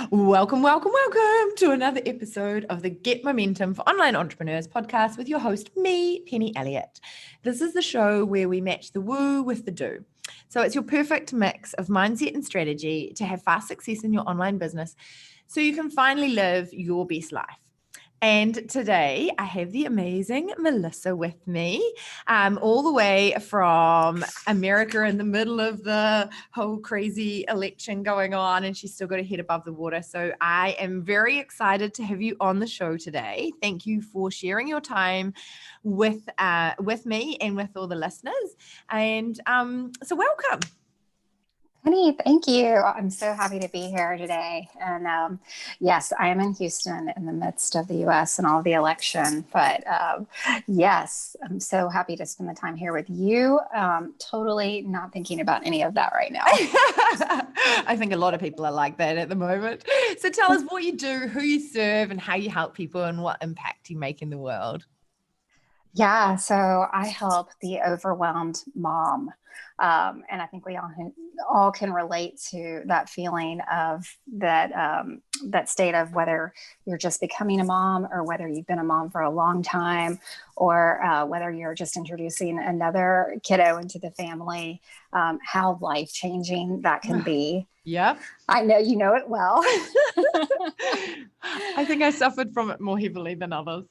Welcome, welcome, welcome to another episode of the Get Momentum for Online Entrepreneurs podcast with your host, me, Penny Elliott. This is the show where we match the woo with the do. So it's your perfect mix of mindset and strategy to have fast success in your online business so you can finally live your best life. And today I have the amazing Melissa with me, all the way from America in the middle of the whole crazy election going on, and she's still got her head above the water. So I am very excited to have you on the show today. Thank you for sharing your time with me and with all the listeners. And so welcome. Penny, thank you. I'm so happy to be here today. And yes, I am in Houston in the midst of the U.S. and all the election. But yes, I'm so happy to spend the time here with you. Totally not thinking about any of that right now. I think a lot of people are like that at the moment. So tell us what you do, who you serve, and how you help people and what impact you make in the world. Yeah, so I help the overwhelmed mom. And I think we all can relate to that feeling of that state of whether you're just becoming a mom or whether you've been a mom for a long time or whether you're just introducing another kiddo into the family, how life-changing that can be. Yeah. I know you know it well. I think I suffered from it more heavily than others.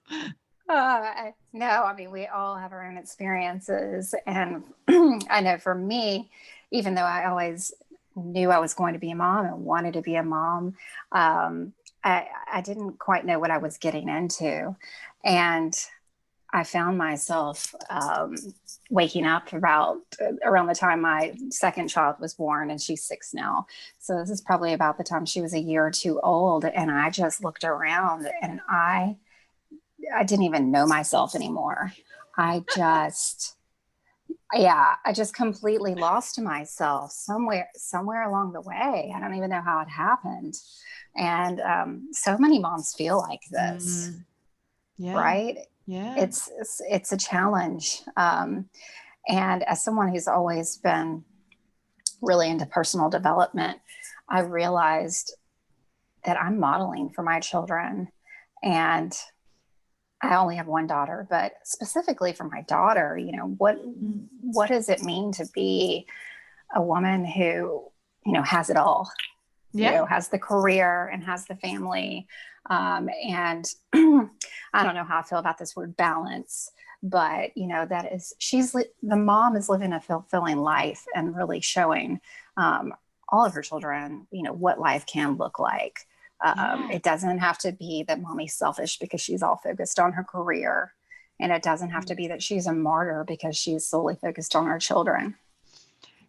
No, I mean, we all have our own experiences. And I know for me, even though I always knew I was going to be a mom and wanted to be a mom, I didn't quite know what I was getting into. And I found myself waking up around the time my second child was born, and she's 6 now. So this is probably about the time she was a year or two old. And I just looked around and I didn't even know myself anymore. I just completely lost myself somewhere along the way. I don't even know how it happened. And so many moms feel like this, right? Yeah. It's a challenge. And as someone who's always been really into personal development, I realized that I'm modeling for my children. And I only have one daughter, but specifically for my daughter, what does it mean to be a woman who, has it all, has the career and has the family. And I don't know how I feel about this word balance, but the mom is living a fulfilling life and really showing all of her children, what life can look like. It doesn't have to be that mommy's selfish because she's all focused on her career. And it doesn't have to be that she's a martyr because she's solely focused on her children.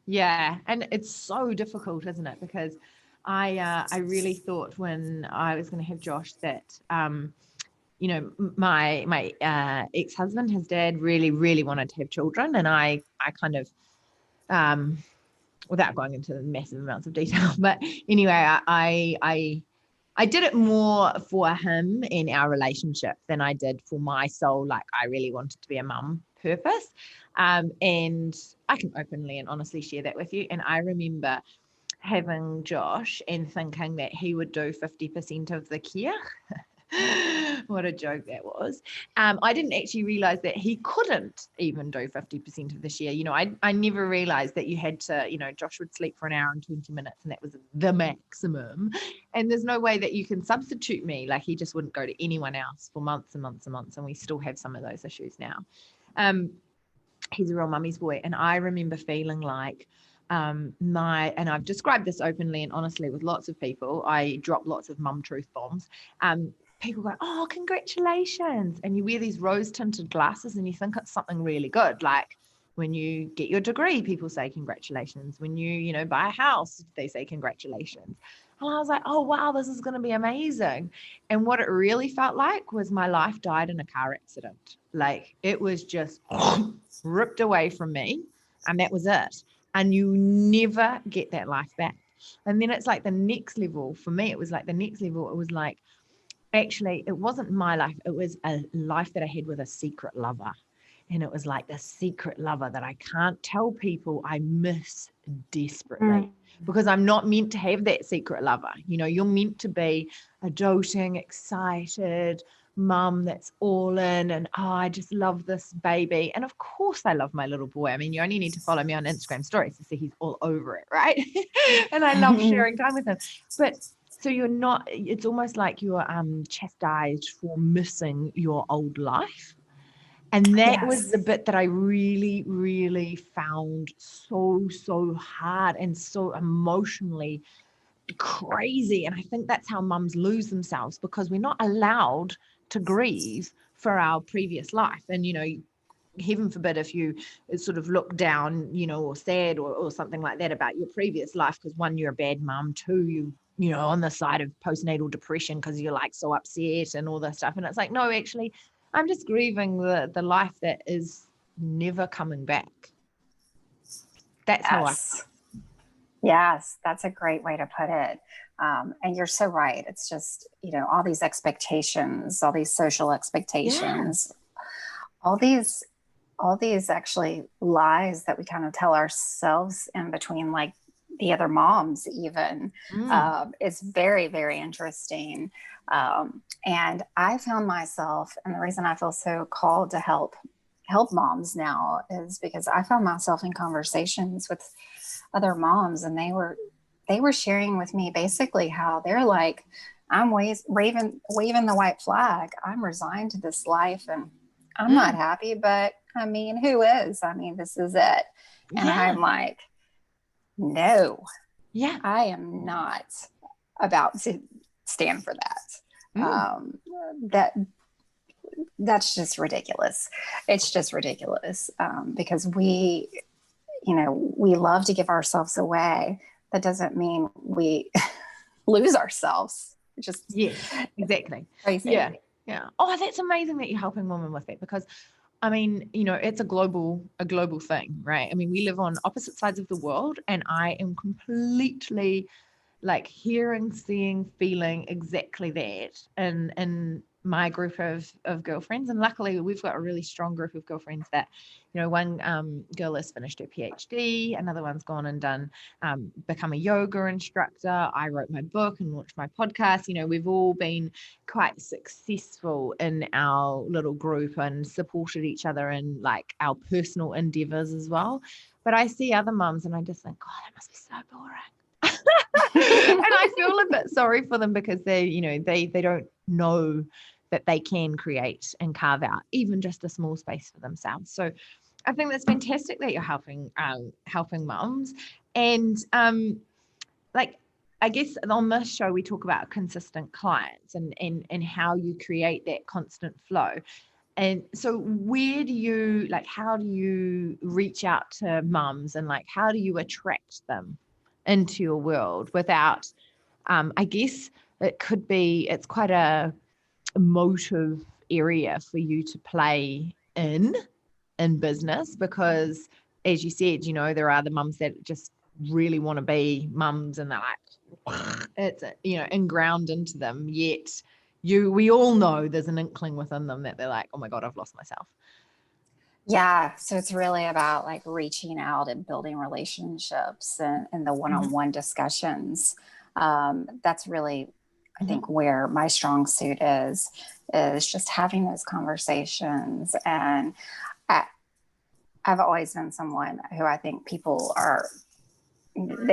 Yeah. And it's so difficult, isn't it? Because I really thought when I was going to have Josh that, my ex-husband, his dad really, really wanted to have children. And I kind of, without going into massive amounts of detail, but anyway, I did it more for him in our relationship than I did for my soul. Like I really wanted to be a mum purpose. And I can openly and honestly share that with you. And I remember having Josh and thinking that he would do 50% of the care. What a joke that was. I didn't actually realize that he couldn't even do 50% of the share. I never realized that you had to, Josh would sleep for an hour and 20 minutes and that was the maximum. And there's no way that you can substitute me. Like he just wouldn't go to anyone else for months and months and months. And we still have some of those issues now. He's a real mummy's boy. And I remember feeling like, and I've described this openly and honestly with lots of people. I drop lots of mum truth bombs. People go, oh, congratulations. And you wear these rose tinted glasses and you think it's something really good. Like when you get your degree, people say congratulations. When you buy a house, they say congratulations. And I was like, oh, wow, this is going to be amazing. And what it really felt like was my life died in a car accident. Like it was just ripped away from me. And that was it. And you never get that life back. And then it's like the next level. For me, it was like the next level. It was like, actually, it wasn't my life. It was a life that I had with a secret lover. And it was like this secret lover that I can't tell people I miss desperately, because I'm not meant to have that secret lover. You know, you're meant to be a doting, excited mum that's all in, and I just love this baby. And of course I love my little boy. I mean, you only need to follow me on Instagram stories to see he's all over it, right? And I love sharing time with him. But so you're not, it's almost like you're chastised for missing your old life. And that was the bit that I really, really found so hard and so emotionally crazy. And I think that's how mums lose themselves, because we're not allowed to grieve for our previous life. And, you know, heaven forbid if you sort of look down, you know, or sad or something like that about your previous life, because one, you're a bad mum, two, you know, on the side of postnatal depression because you're like so upset and all this stuff. And it's like, no, actually, I'm just grieving the life that is never coming back. That's how I feel. Yes, that's a great way to put it. And you're so right. It's just, you know, all these expectations, all these social expectations, all these actually lies that we kind of tell ourselves in between, like the other moms even. It's very, very interesting. And I found myself, and the reason I feel so called to help moms now is because I found myself in conversations with other moms, and they were sharing with me basically how they're like, I'm waving the white flag. I'm resigned to this life and I'm not happy, but I mean, who is? I mean, this is it. And I'm like, no, I am not about to stand for that. That's just ridiculous. It's just ridiculous, because we love to give ourselves away. That doesn't mean we lose ourselves. Exactly. Crazy. Yeah. Oh, that's amazing that you're helping women with that, because I mean, you know, it's a global thing, right? I mean, we live on opposite sides of the world, and I am completely like hearing, seeing, feeling exactly that in my group of girlfriends. And luckily we've got a really strong group of girlfriends that, you know, one girl has finished her PhD, another one's gone and done become a yoga instructor. I wrote my book and launched my podcast. You know, we've all been quite successful in our little group and supported each other in like our personal endeavors as well. But I see other mums and I just think, God, that must be so boring. And I feel a bit sorry for them, because they don't know that they can create and carve out even just a small space for themselves. So I think that's fantastic that you're helping mums. And like, I guess on this show we talk about consistent clients and how you create that constant flow. And so how do you reach out to mums, and like how do you attract them into your world without I guess it's quite a emotive area for you to play in business, because as you said, you know, there are the mums that just really want to be mums and they're like it's inground into them, yet we all know there's an inkling within them that they're like, oh my God, I've lost myself. Yeah. So it's really about like reaching out and building relationships and the one-on-one discussions. That's really, I think, where my strong suit is just having those conversations. And I've always been someone who I think they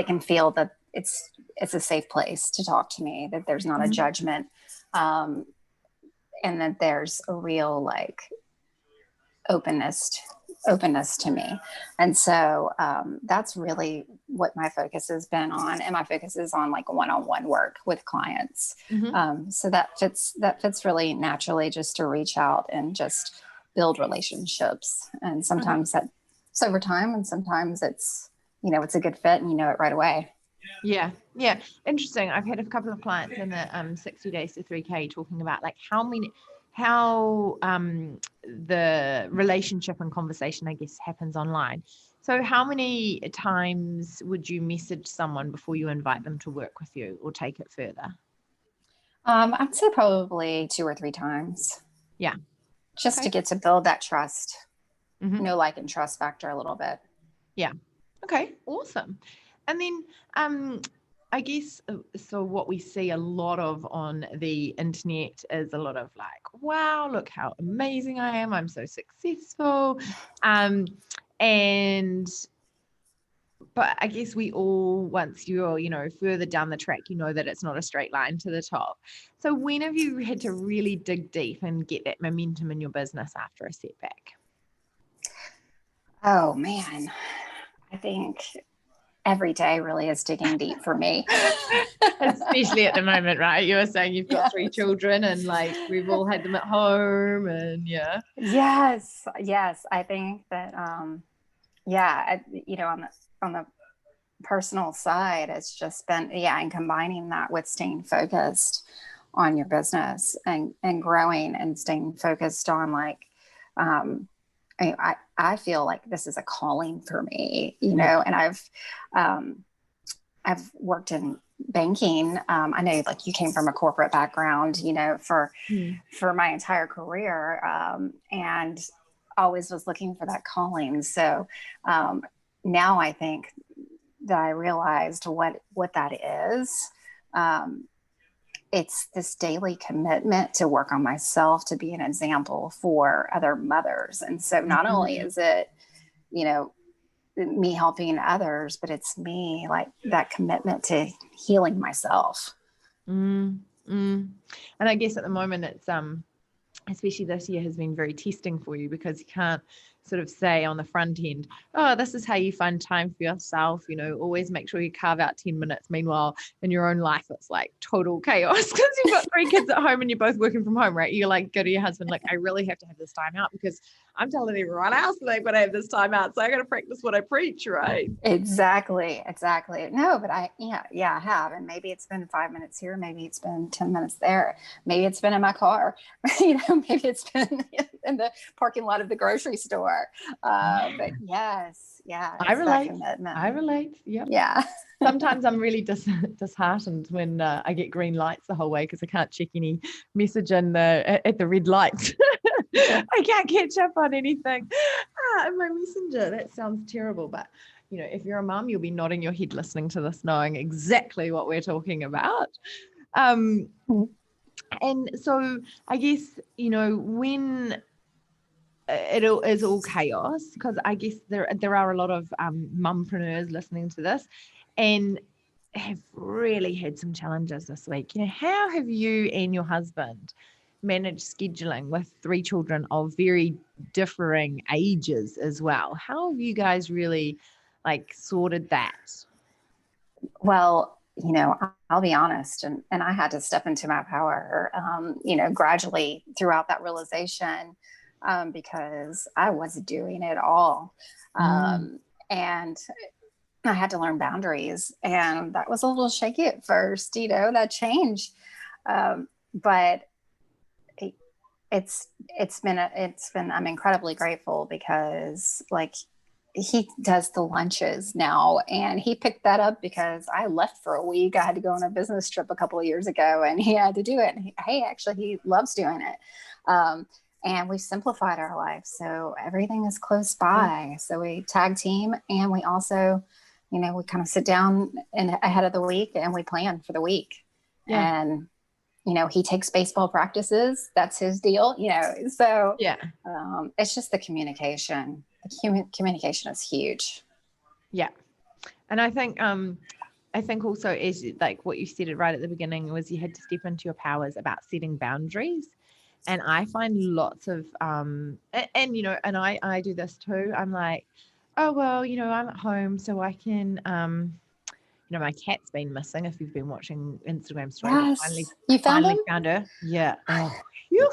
can feel that it's a safe place to talk to me, that there's not a judgment, and that there's a real like openness to me. And so that's really what my focus has been on. And my focus is on like one-on-one work with clients. So that fits really naturally, just to reach out and just build relationships. And sometimes that's over time, and sometimes it's a good fit and you know it right away. Yeah. Interesting. I've had a couple of clients in the 60 days to 3K talking about like how the relationship and conversation, I guess, happens online. So how many times would you message someone before you invite them to work with you or take it further? I'd say probably 2 or 3 times. Yeah. Just to get to build that trust. like and trust factor a little bit. Yeah. Okay. Awesome. And then, I guess, so what we see a lot of on the internet is a lot of like, wow, look how amazing I am. I'm so successful. And, but I guess we all, once you're, further down the track, that it's not a straight line to the top. So when have you had to really dig deep and get that momentum in your business after a setback? Oh man, I think every day really is digging deep for me. Especially at the moment, right? You were saying you've got 3 children and like we've all had them at home and yeah. Yes. I think that, on the personal side, it's just been, and combining that with staying focused on your business and growing and staying focused on like, I feel like this is a calling for me, and I've worked in banking. I know like you came from a corporate background, for my entire career, and always was looking for that calling. So now I think that I realized what that is. It's this daily commitment to work on myself, to be an example for other mothers. And so not only is it, me helping others, but it's me, like that commitment to healing myself. And I guess at the moment it's especially this year has been very testing for you because you can't sort of say on the front end, oh, this is how you find time for yourself, always make sure you carve out 10 minutes. Meanwhile, in your own life, it's like total chaos because you've got 3 kids at home and you're both working from home, right? You like go to your husband, like, I really have to have this time out because I'm telling everyone else that they've got to have this time out. So I got to practice what I preach, right? Exactly. No, but I have. And maybe it's been 5 minutes here. Maybe it's been 10 minutes there. Maybe it's been in my car, maybe it's been in the parking lot of the grocery store. But yes, I relate. Yep. Yeah. Sometimes I'm really disheartened when I get green lights the whole way because I can't check any message at the red lights. I can't catch up on anything. In my messenger. That sounds terrible, but if you're a mum, you'll be nodding your head listening to this, knowing exactly what we're talking about. And so I guess when it is all chaos, because I guess there are a lot of mumpreneurs listening to this and have really had some challenges this week. How have you and your husband managed scheduling with 3 children of very differing ages as well? How have you guys really sorted that? Well, I'll be honest, and I had to step into my power, gradually throughout that realization, because I was doing it all. And I had to learn boundaries, and that was a little shaky at first, that change. But I'm incredibly grateful because he does the lunches now, and he picked that up because I left for a week. I had to go on a business trip a couple of years ago and he had to do it. And he loves doing it. And we've simplified our life. So everything is close by. So we tag team, and we also, we kind of sit down ahead of the week and we plan for the week. Yeah. And, he takes baseball practices. That's his deal, so yeah. It's just the communication. Communication is huge. Yeah. And I think also is what you said right at the beginning was you had to step into your powers about setting boundaries. And I find lots of, and I do this too. I'm like, oh, well, I'm at home so I can, my cat's been missing. If you've been watching Instagram stories, yes. You finally found her. Yeah. Oh, phew.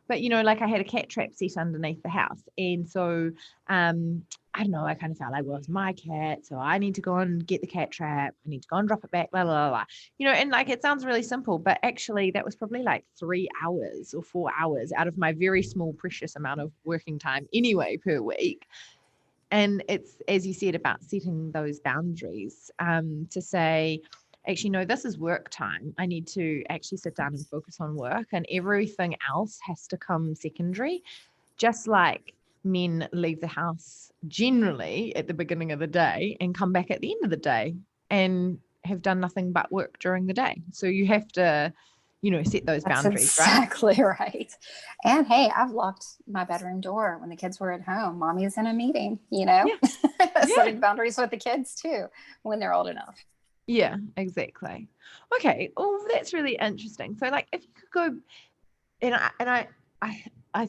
But, I had a cat trap set underneath the house. And so, I don't know, I kind of felt like, well, it's my cat. So I need to go and get the cat trap. I need to go and drop it back, blah, blah, blah. And it sounds really simple, but actually that was probably 3 hours or 4 hours out of my very small, precious amount of working time anyway per week. And it's, as you said, about setting those boundaries, to say, actually, no, this is work time. I need to actually sit down and focus on work, and everything else has to come secondary. Just like men leave the house generally at the beginning of the day and come back at the end of the day and have done nothing but work during the day. So you have to, set those That's boundaries, exactly right. And hey, I've locked my bedroom door when the kids were at home. Mommy's in a meeting, Yeah. setting boundaries with the kids too when they're old enough. Yeah, exactly. Okay. Oh, that's really interesting. So like if you could go I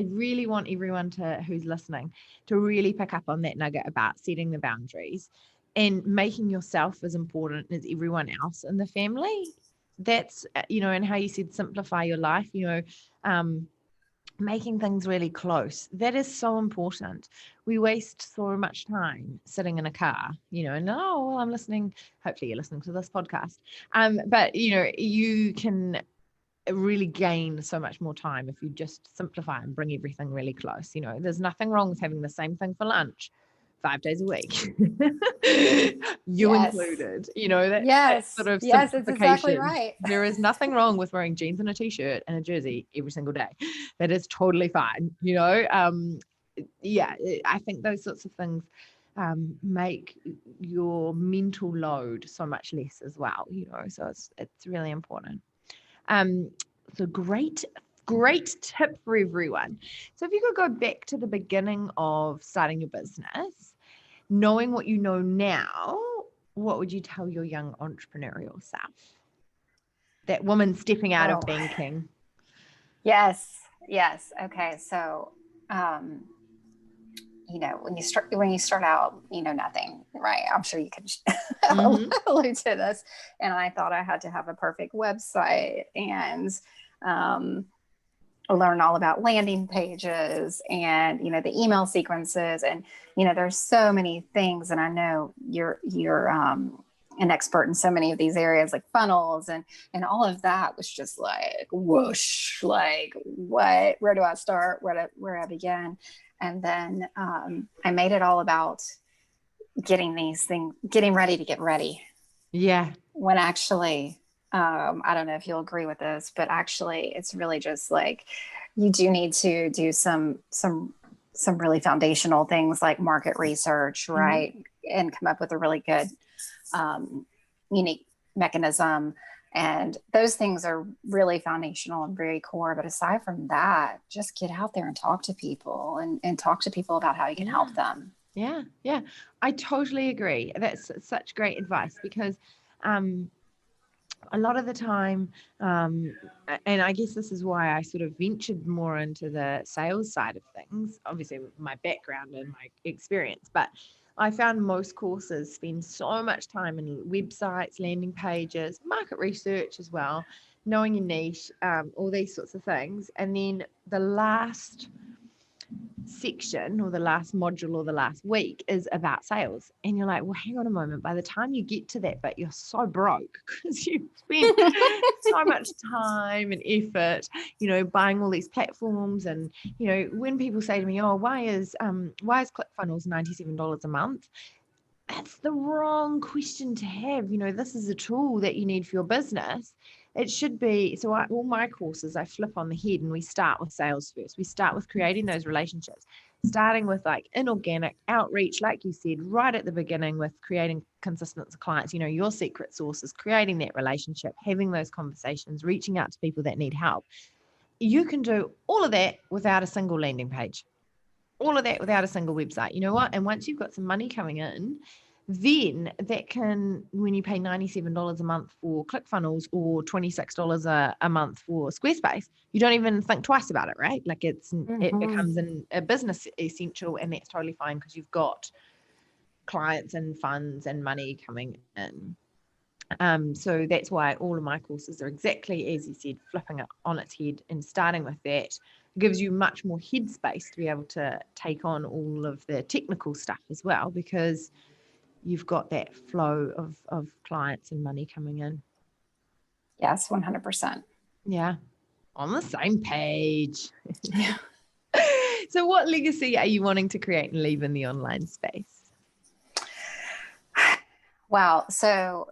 really want everyone who's listening to really pick up on that nugget about setting the boundaries and making yourself as important as everyone else in the family. That's, and how you said simplify your life, making things really close. That is so important. We waste so much time sitting in a car, and I'm listening. Hopefully you're listening to this podcast. But you can really gain so much more time if you just simplify and bring everything really close. There's nothing wrong with having the same thing for lunch 5 days a week. You Yes. included, that Yes. sort of Yes, it's exactly simplification. right. There is nothing wrong with wearing jeans and a t-shirt and a jersey every single day. That is totally fine. I think those sorts of things make your mental load so much less as well, so it's really important. So great tip for everyone. So if you could go back to the beginning of starting your business, knowing what you know now, what would you tell your young entrepreneurial self? That woman stepping out of banking. Yes. Okay. So, when you start out, nothing, right? I'm sure you can allude to this. And I thought I had to have a perfect website and learn all about landing pages and the email sequences, and there's so many things. And I know you're an expert in so many of these areas, like funnels and all of that was just like whoosh, like what, where do I start, where I begin? And then I made it all about getting ready to get ready. Yeah. When actually, I don't know if you'll agree with this, but actually it's really just like, you do need to do some really foundational things like market research, right? And come up with a really good, unique mechanism. And those things are really foundational and very core. But aside from that, just get out there and talk to people and talk to people about how you can help them. Yeah. I totally agree. That's such great advice because a lot of the time, and I guess this is why I sort of ventured more into the sales side of things, obviously my background and my experience, but I found most courses spend so much time in websites, landing pages, market research as well, knowing your niche, all these sorts of things. And then the last section or the last module or the last week is about sales, and you're like, well, hang on a moment, by the time you get to that bit you're so broke because you've spent so much time and effort buying all these platforms. And when people say to me, oh, why is ClickFunnels $97 a month, that's the wrong question to have. This is a tool that you need for your business. It should be, so all my courses, I flip on the head and we start with sales first. We start with creating those relationships, starting with like inorganic outreach, like you said, right at the beginning with creating consistent clients, your secret sauce is creating that relationship, having those conversations, reaching out to people that need help. You can do all of that without a single landing page. All of that without a single website. You know what? And once you've got some money coming in, then that can, when you pay $97 a month for ClickFunnels or $26 a month for Squarespace, you don't even think twice about it, right? Like it becomes a business essential, and that's totally fine because you've got clients and funds and money coming in. So that's why all of my courses are exactly as you said, flipping it on its head and starting with that gives you much more headspace to be able to take on all of the technical stuff as well, because you've got that flow of clients and money coming in. Yes, 100%. Yeah, on the same page. So what legacy are you wanting to create and leave in the online space? Wow. So,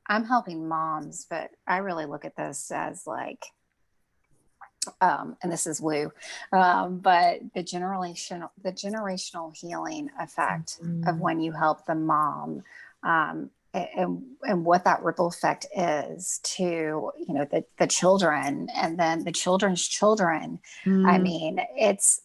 I'm helping moms, but I really look at this as like, and this is woo, but the generational healing effect of when you help the mom, and what that ripple effect is to, the children, and then the children's children. I mean, it's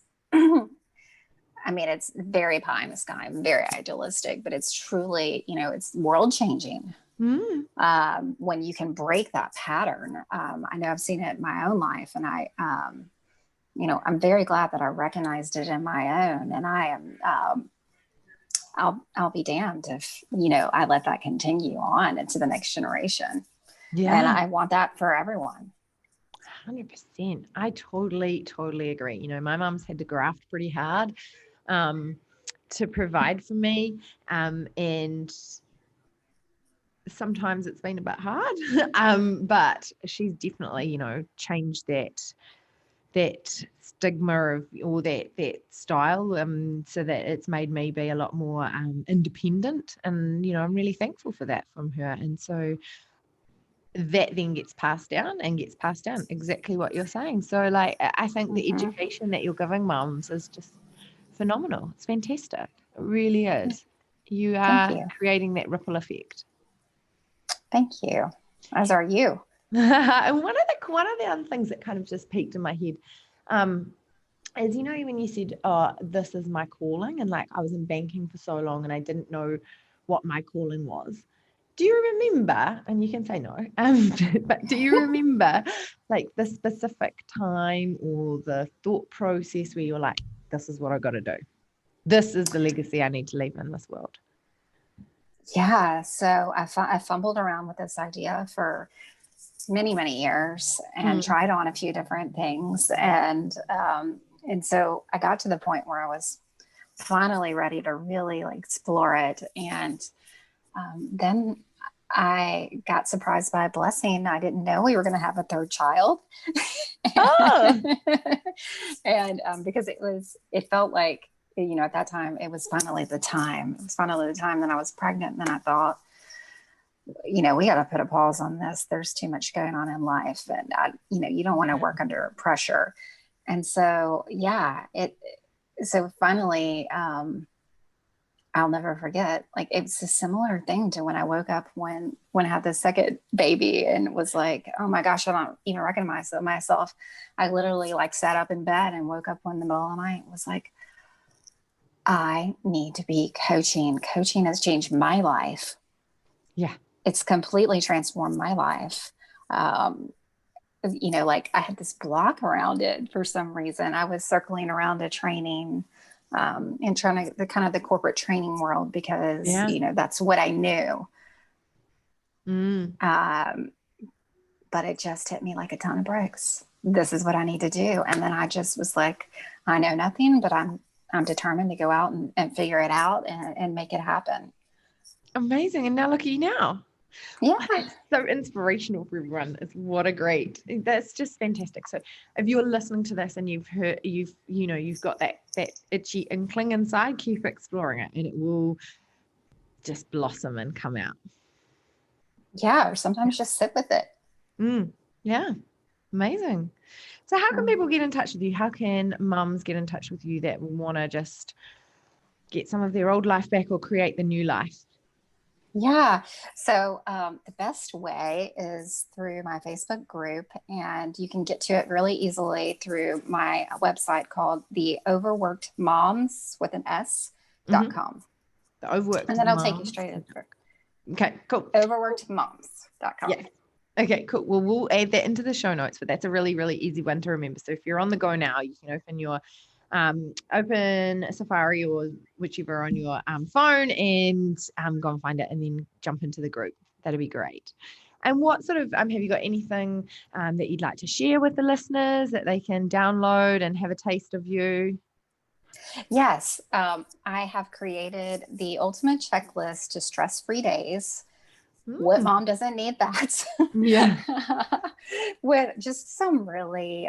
it's very pie in the sky, very idealistic, but it's truly, it's world changing. When you can break that pattern. I know I've seen it in my own life, and I'm very glad that I recognized it in my own, and I am, I'll be damned if, I let that continue on into the next generation. Yeah. And I want that for everyone. 100%. I totally agree. My mom's had to graft pretty hard, to provide for me. And sometimes it's been a bit hard, but she's definitely, changed that stigma of, or that style, so that it's made me be a lot more independent. And, I'm really thankful for that from her. And so that then gets passed down, exactly what you're saying. So like, I think the education that you're giving mums is just phenomenal. It's fantastic. It really is. You are creating that ripple effect. Thank you. As are you. And one of the other things that kind of just peeked in my head, is, when you said, oh, this is my calling, and like I was in banking for so long and I didn't know what my calling was. Do you remember, and you can say no, but do you remember like the specific time or the thought process where you're like, this is what I got to do. This is the legacy I need to leave in this world. Yeah. So I fumbled around with this idea for many, many years and tried on a few different things. And so I got to the point where I was finally ready to really like explore it. And then I got surprised by a blessing. I didn't know we were going to have a third child. And because it felt like, at that time, it was finally the time. It was finally the time that I was pregnant. And then I thought, we got to put a pause on this. There's too much going on in life. And, you don't want to work under pressure. And so, so finally, I'll never forget, like, it's a similar thing to when I woke up when I had the second baby and was like, oh my gosh, I don't even recognize myself. I literally like sat up in bed and woke up in the middle of the night and was like, I need to be coaching. Coaching has changed my life. Yeah. It's completely transformed my life. Like I had this block around it for some reason. I was circling around a training, and trying to the corporate training world because, that's what I knew. But it just hit me like a ton of bricks. This is what I need to do. And then I just was like, I know nothing, but I'm determined to go out and figure it out and make it happen. Amazing. And now look at you now. Yeah. So inspirational for everyone. That's just fantastic. So if you're listening to this and you've got that itchy inkling inside, keep exploring it and it will just blossom and come out. Yeah. Or sometimes just sit with it. Yeah. Amazing. So how can people get in touch with you? How can mums get in touch with you that want to just get some of their old life back or create the new life? Yeah. So the best way is through my Facebook group, and you can get to it really easily through my website called the vavooommmm with an s.com. The Overworked And then I'll take you straight into it. Okay, cool. vavooommmm.com. Yeah. Okay, cool. Well, we'll add that into the show notes, but that's a really, really easy one to remember. So if you're on the go now, you can open your open Safari or whichever on your phone and go and find it and then jump into the group. That'd be great. And what sort of have you got anything that you'd like to share with the listeners that they can download and have a taste of you? Yes, I have created the ultimate checklist to stress-free days. What mom doesn't need that? Yeah. With just some really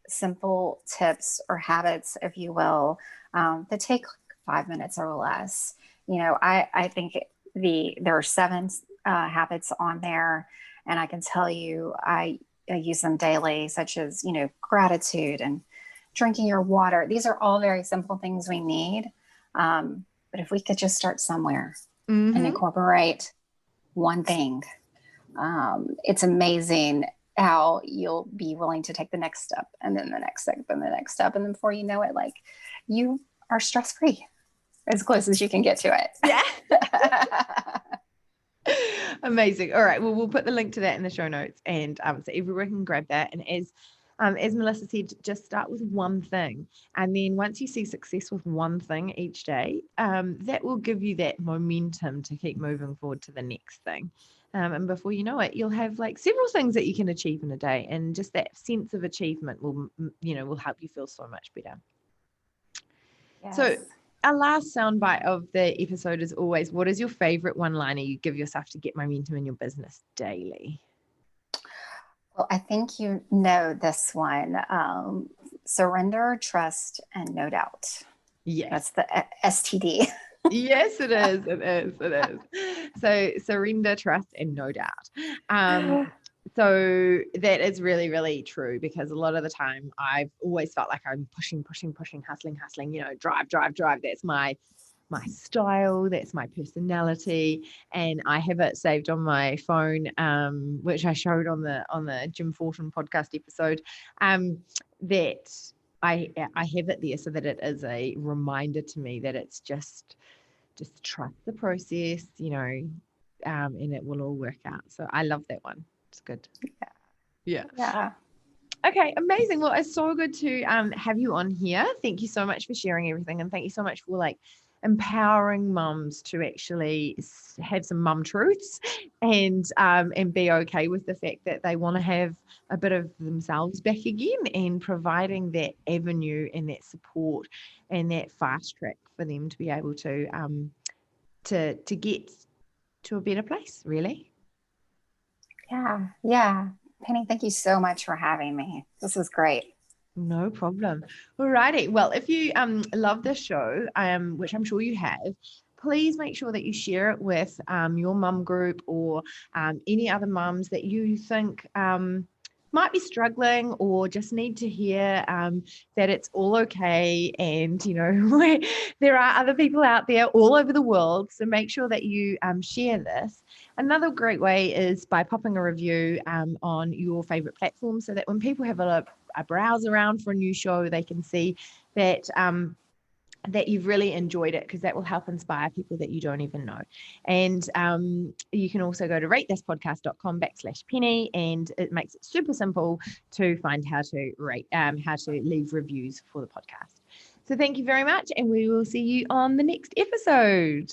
simple tips or habits, if you will, that take 5 minutes or less. I think there are 7 habits on there, and I can tell you, I use them daily, such as, gratitude and drinking your water. These are all very simple things we need. But if we could just start somewhere and incorporate one thing, it's amazing how you'll be willing to take the next step and then the next step and the next step. And then before you know it, like, you are stress-free as close as you can get to it. Yeah. Amazing. All right. Well, we'll put the link to that in the show notes, and so everyone can grab that. And as Melissa said, just start with one thing. And then once you see success with one thing each day, that will give you that momentum to keep moving forward to the next thing. And before you know it, you'll have like several things that you can achieve in a day. And just that sense of achievement will help you feel so much better. Yes. So our last soundbite of the episode is always, what is your favorite one-liner you give yourself to get momentum in your business daily? Well, I think you know this one. Surrender, trust, and no doubt. Yes. That's the STD. Yes, it is. It is. It is. So surrender, trust, and no doubt. So that is really, really true, because a lot of the time I've always felt like I'm pushing, hustling, drive. That's my style, that's my personality, and I have it saved on my phone, which I showed on the Jim Fortin podcast episode, that I have it there so that it is a reminder to me that it's just trust the process, and it will all work out. So I love that one. It's good. Yeah. Okay, amazing. Well, it's so good to have you on here. Thank you so much for sharing everything, and thank you so much for empowering mums to actually have some mum truths and be okay with the fact that they want to have a bit of themselves back again, and providing that avenue and that support and that fast track for them to be able to get to a better place, really. Yeah. Penny, thank you so much for having me. This was great. No problem. All righty. Well, if you love this show, which I'm sure you have, please make sure that you share it with your mum group, or any other mums that you think might be struggling, or just need to hear that it's all okay, and there are other people out there all over the world. So make sure that you share this. Another great way is by popping a review on your favorite platform, so that when people have a browse around for a new show, they can see that that you've really enjoyed it, because that will help inspire people that you don't even know. And you can also go to ratethispodcast.com/Penny, and it makes it super simple to find how to leave reviews for the podcast. So thank you very much, and we will see you on the next episode.